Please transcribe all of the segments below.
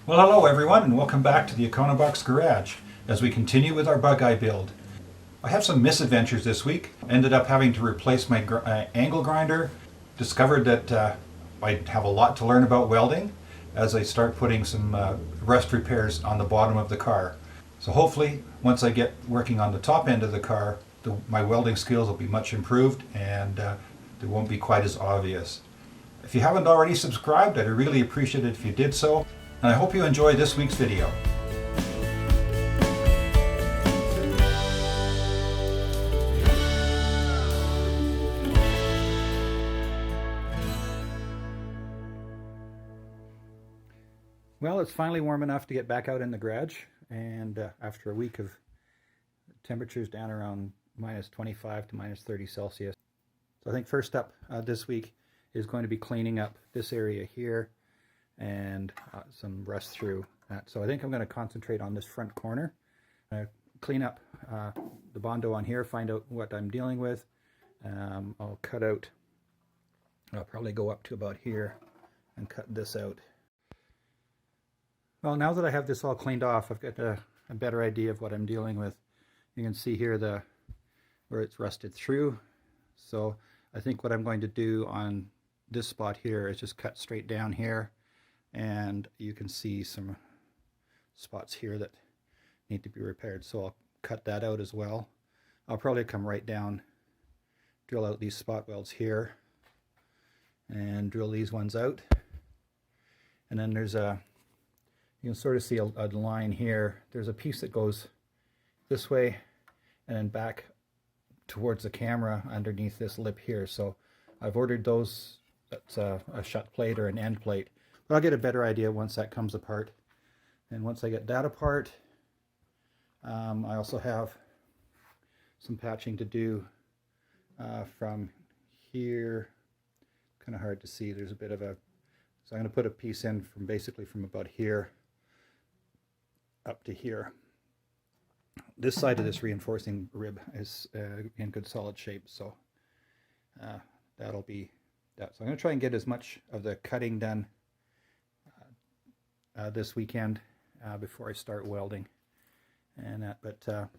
Well, hello everyone, and welcome back to the Econobox garage as we continue with our Bugeye build. I have some misadventures this week. Ended up having to replace my angle grinder. Discovered that I have a lot to learn about welding as I start putting some rust repairs on the bottom of the car. So hopefully, once I get working on the top end of the car, my welding skills will be much improved and they won't be quite as obvious. If you haven't already subscribed, I'd really appreciate it if you did so. And I hope you enjoy this week's video. Well, it's finally warm enough to get back out in the garage, and after a week of temperatures down around minus 25 to minus 30 Celsius. So I think first up this week is going to be cleaning up this area here and some rust through that. So I think I'm going to concentrate on this front corner. Clean up the Bondo on here, find out what I'm dealing with. I'll cut out, I'll probably go up to about here and cut this out. Well, now that I have this all cleaned off, I've got a better idea of what I'm dealing with. You can see here where it's rusted through. So I think what I'm going to do on this spot here is just cut straight down here, and you can see some spots here that need to be repaired. So I'll cut that out as well. I'll probably come right down, drill out these spot welds here, and drill these ones out. And then there's you can sort of see a line here. There's a piece that goes this way and then back towards the camera underneath this lip here. So I've ordered those. That's a shut plate or an end plate. But I'll get a better idea once that comes apart. And once I get that apart, I also have some patching to do from here. Kind of hard to see. There's a bit of a... So I'm going to put a piece in from basically from about here up to here. This side of this reinforcing rib is in good solid shape, so that'll be that. So I'm going to try and get as much of the cutting done this weekend before I start welding. And but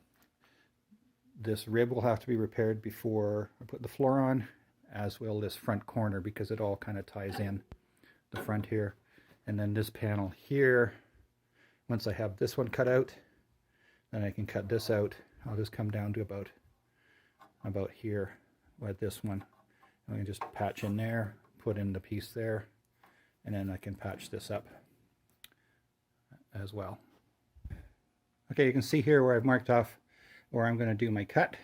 this rib will have to be repaired before I put the floor on, as will this front corner, because it all kind of ties in the front here. And then this panel here, once I have this one cut out, then I can cut this out. I'll just come down to about here with this one. I can just patch in there, put in the piece there, and then I can patch this up as well. Okay, you can see here where I've marked off where I'm going to do my cut,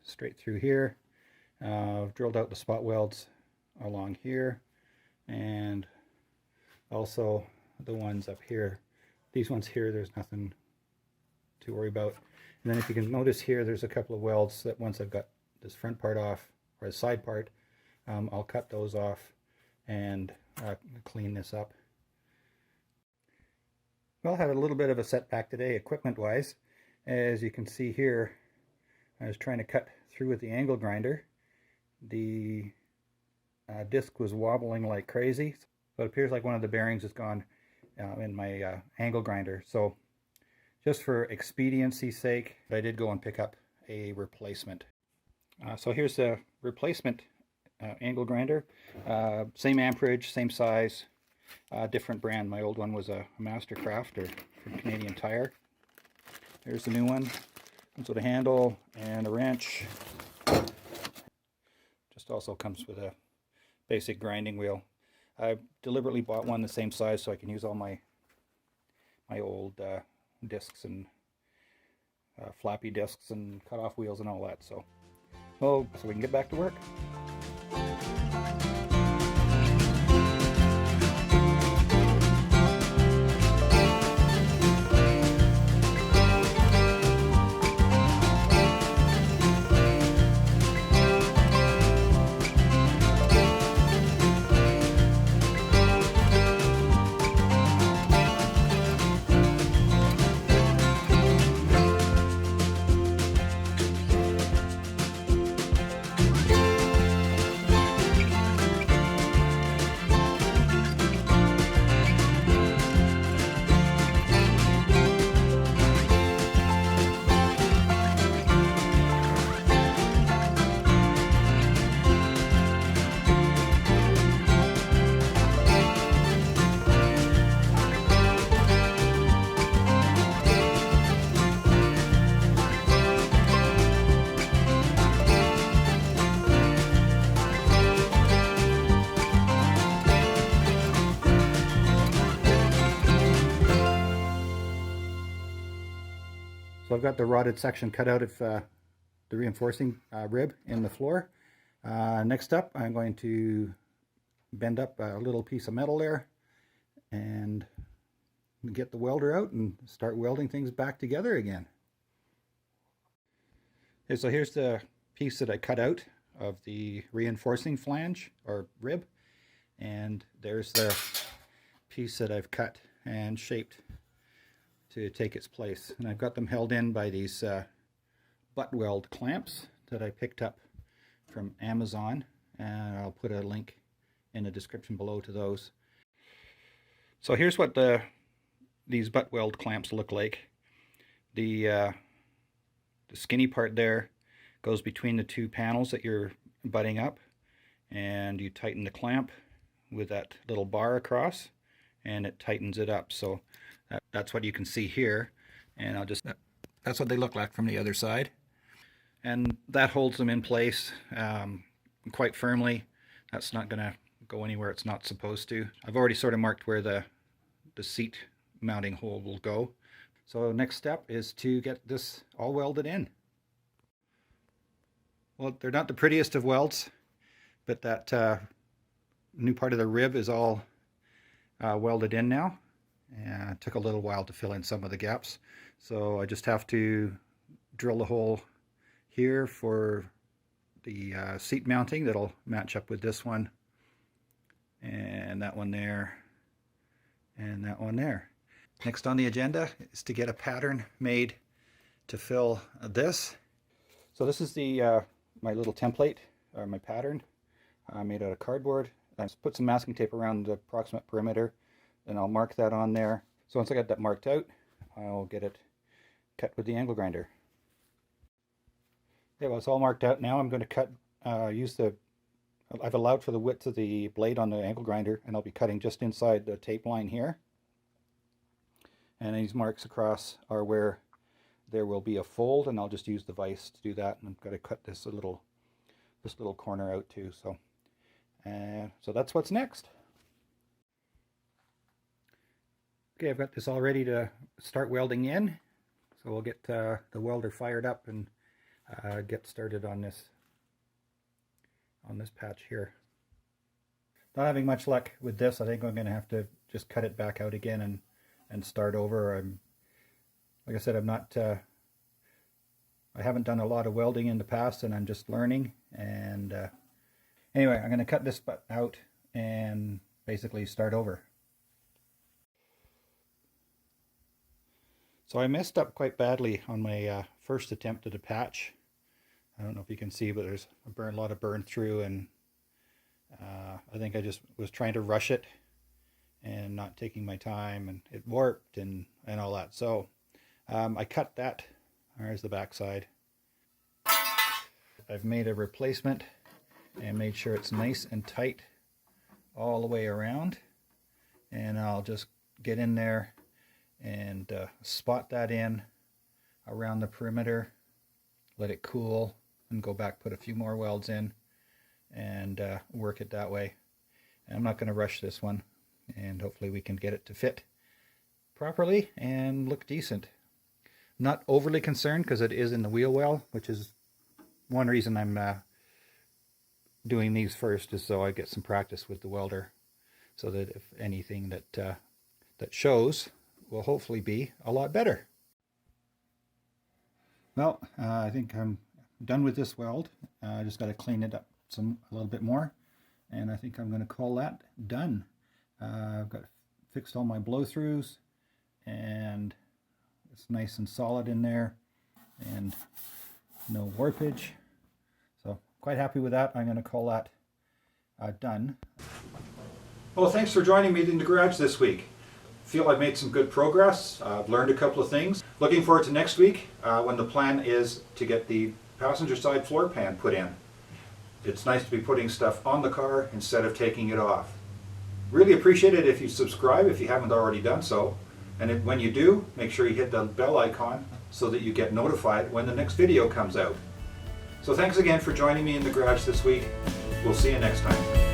straight through here. I've drilled out the spot welds along here, and also the ones up here. These ones here, there's nothing to worry about. And then if you can notice here, there's a couple of welds that once I've got this front part off, or the side part, I'll cut those off and clean this up. Well, I had a little bit of a setback today equipment-wise. As you can see here, I was trying to cut through with the angle grinder. The disc was wobbling like crazy, so it appears like one of the bearings is gone in my angle grinder. So just for expediency's sake, I did go and pick up a replacement. So here's the replacement angle grinder. Same amperage, same size, different brand. My old one was a Mastercraft from Canadian Tire. There's the new one. Comes with a handle and a wrench. Just also comes with a basic grinding wheel. I deliberately bought one the same size so I can use all my old discs and floppy discs and cut-off wheels and all that. So we can get back to work. So I've got the rotted section cut out of the reinforcing rib in the floor. Next up, I'm going to bend up a little piece of metal there and get the welder out and start welding things back together again. Okay, so here's the piece that I cut out of the reinforcing flange or rib, and there's the piece that I've cut and shaped to take its place. And I've got them held in by these butt weld clamps that I picked up from Amazon, and I'll put a link in the description below to those. So here's what these butt weld clamps look like. The skinny part there goes between the two panels that you're butting up, and you tighten the clamp with that little bar across, and it tightens it up. So that's what you can see here, and that's what they look like from the other side, and that holds them in place quite firmly. That's not going to go anywhere it's not supposed to. I've already sort of marked where the seat mounting hole will go. So next step is to get this all welded in. Well, they're not the prettiest of welds, but that new part of the rib is all welded in now. And it took a little while to fill in some of the gaps. So I just have to drill the hole here for the seat mounting that'll match up with this one, and that one there, and that one there. Next on the agenda is to get a pattern made to fill this. So this is the my little template, or my pattern, made out of cardboard. I just put some masking tape around the approximate perimeter, and I'll mark that on there. So once I got that marked out, I'll get it cut with the angle grinder. Okay, well, it's all marked out now. I'm going to cut, I've allowed for the width of the blade on the angle grinder, and I'll be cutting just inside the tape line here. And these marks across are where there will be a fold, and I'll just use the vise to do that. And I've got to cut this little corner out too. So that's what's next. Okay, I've got this all ready to start welding in. So we'll get the welder fired up and get started on this patch here. Not having much luck with this. I think I'm going to have to just cut it back out again and start over. Like I said, I haven't done a lot of welding in the past, and I'm just learning. And anyway, I'm going to cut this out and basically start over. So I messed up quite badly on my first attempt at a patch. I don't know if you can see, but there's a lot of burn through, and I think I just was trying to rush it and not taking my time, and it warped and all that. So I cut that. There's the back side. I've made a replacement and made sure it's nice and tight all the way around, and I'll just get in there and spot that in around the perimeter, let it cool, and go back, put a few more welds in, and work it that way. And I'm not going to rush this one, and hopefully we can get it to fit properly and look decent. I'm not overly concerned because it is in the wheel well, which is one reason I'm doing these first, is so I get some practice with the welder, so that if anything that shows will hopefully be a lot better. Well, I think I'm done with this weld. I just got to clean it up a little bit more, and I think I'm going to call that done. I've got fixed all my blow-throughs, and it's nice and solid in there, and no warpage. So quite happy with that. I'm going to call that done. Well, thanks for joining me in the garage this week. Feel I've made some good progress. I've learned a couple of things. Looking forward to next week when the plan is to get the passenger side floor pan put in. It's nice to be putting stuff on the car instead of taking it off. Really appreciate it if you subscribe if you haven't already done so. And when you do, make sure you hit the bell icon so that you get notified when the next video comes out. So thanks again for joining me in the garage this week. We'll see you next time.